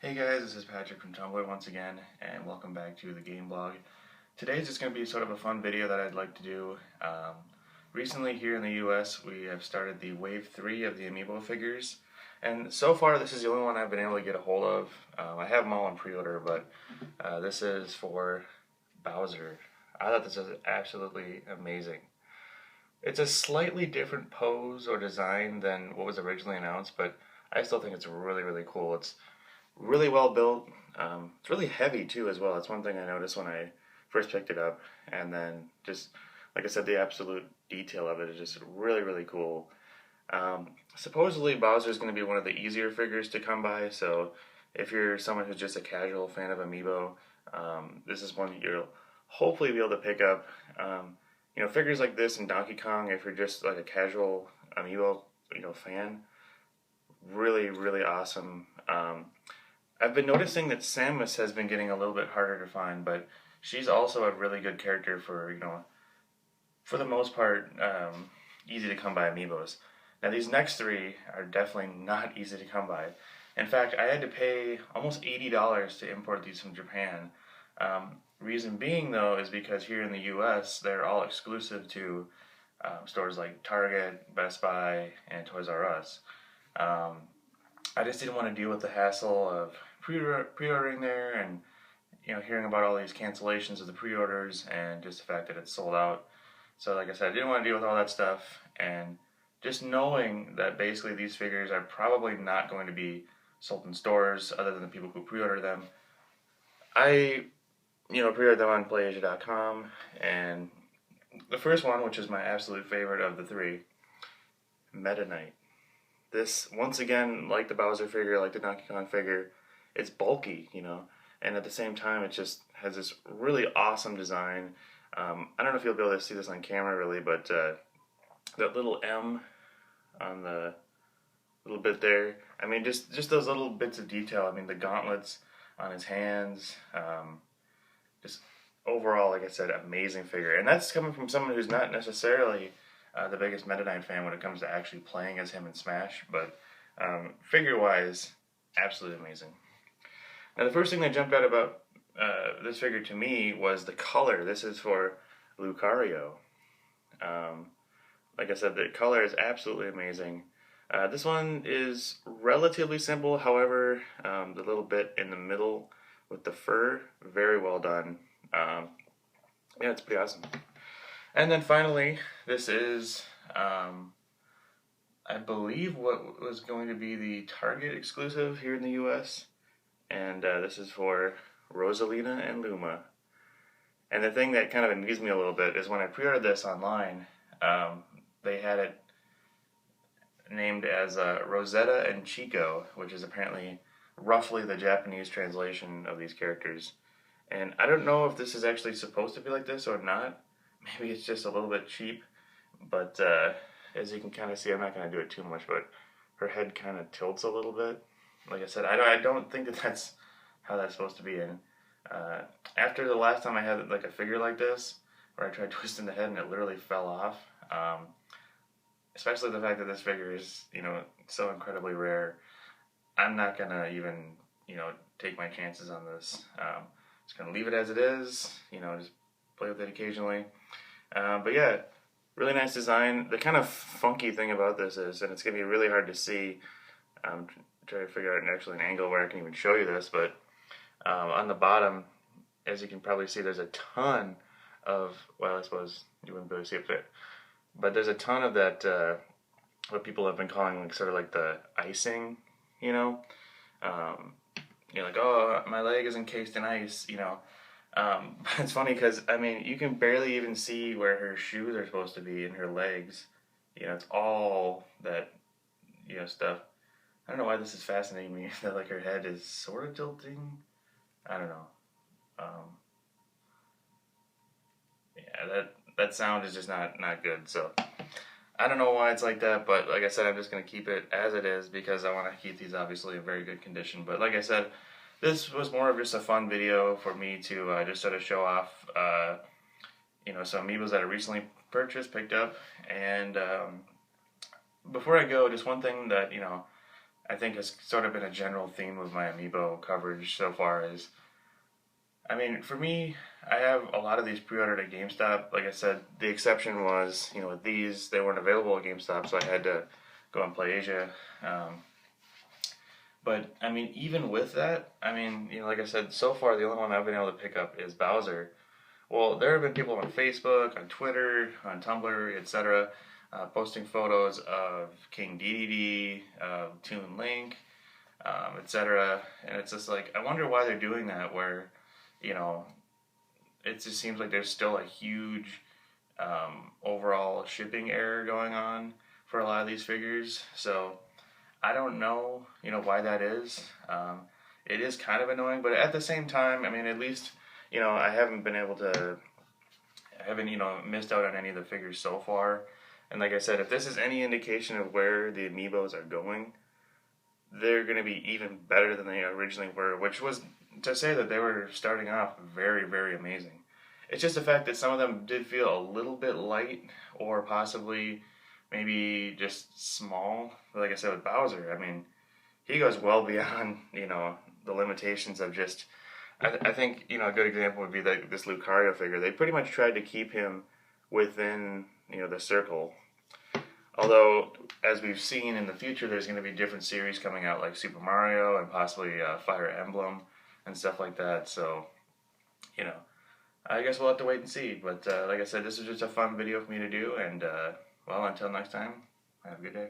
Hey guys, this is Patrick from Tumblr once again, and welcome back to the game blog. Today's just going to be sort of a fun video that I'd like to do. Recently here in the US, we have started the Wave 3 of the Amiibo figures, and so far this is the only one I've been able to get a hold of. I have them all in pre-order, but this is for Bowser. I thought this was absolutely amazing. It's a slightly different pose or design than what was originally announced, but I still think it's really, really cool. It's really well built. It's really heavy too as well. That's one thing I noticed when I first picked it up. And then just, like I said, the absolute detail of it is just really, really cool. Supposedly Bowser is going to be one of the easier figures to come by, so if you're someone who's just a casual fan of Amiibo, this is one you'll hopefully be able to pick up. Figures like this and Donkey Kong, if you're just like a casual Amiibo, fan, really, really awesome. I've been noticing that Samus has been getting a little bit harder to find, but she's also a really good character for, for the most part, easy to come by Amiibos. Now these next three are definitely not easy to come by. In fact, I had to pay almost $80 to import these from Japan. Reason being, though, is because here in the US, they're all exclusive to stores like Target, Best Buy, and Toys R Us. I just didn't want to deal with the hassle of pre-ordering there and hearing about all these cancellations of the pre-orders and just the fact that it's sold out. So like I said, I didn't want to deal with all that stuff, and just knowing that basically these figures are probably not going to be sold in stores other than the people who pre-order them, I pre-ordered them on PlayAsia.com, and the first one, which is my absolute favorite of the three, Meta Knight. This, once again, like the Bowser figure, like the Donkey Kong figure, it's bulky, and at the same time it just has this really awesome design. I don't know if you'll be able to see this on camera really, but that little M on the little bit there, I mean, just those little bits of detail. I mean, the gauntlets on his hands, just overall, like I said, amazing figure. And that's coming from someone who's not necessarily the biggest Meta Knight fan when it comes to actually playing as him in Smash, but figure-wise, absolutely amazing. Now, the first thing that jumped out about this figure to me was the color. This is for Lucario. Like I said, the color is absolutely amazing. This one is relatively simple, however, the little bit in the middle with the fur, very well done. Yeah, it's pretty awesome. And then finally, this is, I believe, what was going to be the Target exclusive here in the US. And this is for Rosalina and Luma. And the thing that kind of amused me a little bit is when I pre-ordered this online, they had it named as Rosetta and Chico, which is apparently roughly the Japanese translation of these characters. And I don't know if this is actually supposed to be like this or not. Maybe it's just a little bit cheap, but as you can kind of see, I'm not going to do it too much, but her head kind of tilts a little bit. Like I said, I don't think that that's how that's supposed to be. And after the last time I had like a figure like this, where I tried twisting the head and it literally fell off, especially the fact that this figure is, so incredibly rare, I'm not going to even, take my chances on this. Just going to leave it as it is, just play with it occasionally. But yeah, really nice design. The kind of funky thing about this is, and it's going to be really hard to see, try to figure out an angle where I can even show you this, but on the bottom, as you can probably see, there's a ton of, well, I suppose you wouldn't be able to see it there, but there's a ton of that, what people have been calling like sort of like the icing, like, oh, my leg is encased in ice, It's funny because, I mean, you can barely even see where her shoes are supposed to be in her legs. It's all that, stuff. I don't know why this is fascinating me, that, like, her head is sort of tilting. I don't know. Yeah, that sound is just not good, so I don't know why it's like that, but like I said, I'm just going to keep it as it is because I want to keep these obviously in very good condition. But like I said, this was more of just a fun video for me to just sort of show off, some Amiibos that I recently picked up. And before I go, just one thing that, I think has sort of been a general theme of my Amiibo coverage so far is, I mean, for me, I have a lot of these pre-ordered at GameStop. Like I said, the exception was, with these, they weren't available at GameStop, so I had to go and play Asia. But I mean, even with that, I mean, like I said, so far the only one I've been able to pick up is Bowser. Well, there have been people on Facebook, on Twitter, on Tumblr, etc., posting photos of King Dedede, Toon Link, etc. And it's just like, I wonder why they're doing that. Where, you know, it just seems like there's still a huge overall shipping error going on for a lot of these figures. So I don't know, why that is. It is kind of annoying, but at the same time, I mean, at least, I haven't been able to, I haven't, missed out on any of the figures so far. And like I said, if this is any indication of where the Amiibos are going, they're going to be even better than they originally were, which was to say that they were starting off very, very amazing. It's just the fact that some of them did feel a little bit light, or possibly maybe just small. Like I said with Bowser, I mean, he goes well beyond, the limitations of just. I think, a good example would be this Lucario figure. They pretty much tried to keep him within, the circle. Although, as we've seen in the future, there's going to be different series coming out, like Super Mario and possibly Fire Emblem and stuff like that. So, I guess we'll have to wait and see. But like I said, this is just a fun video for me to do. And, well, until next time, have a good day.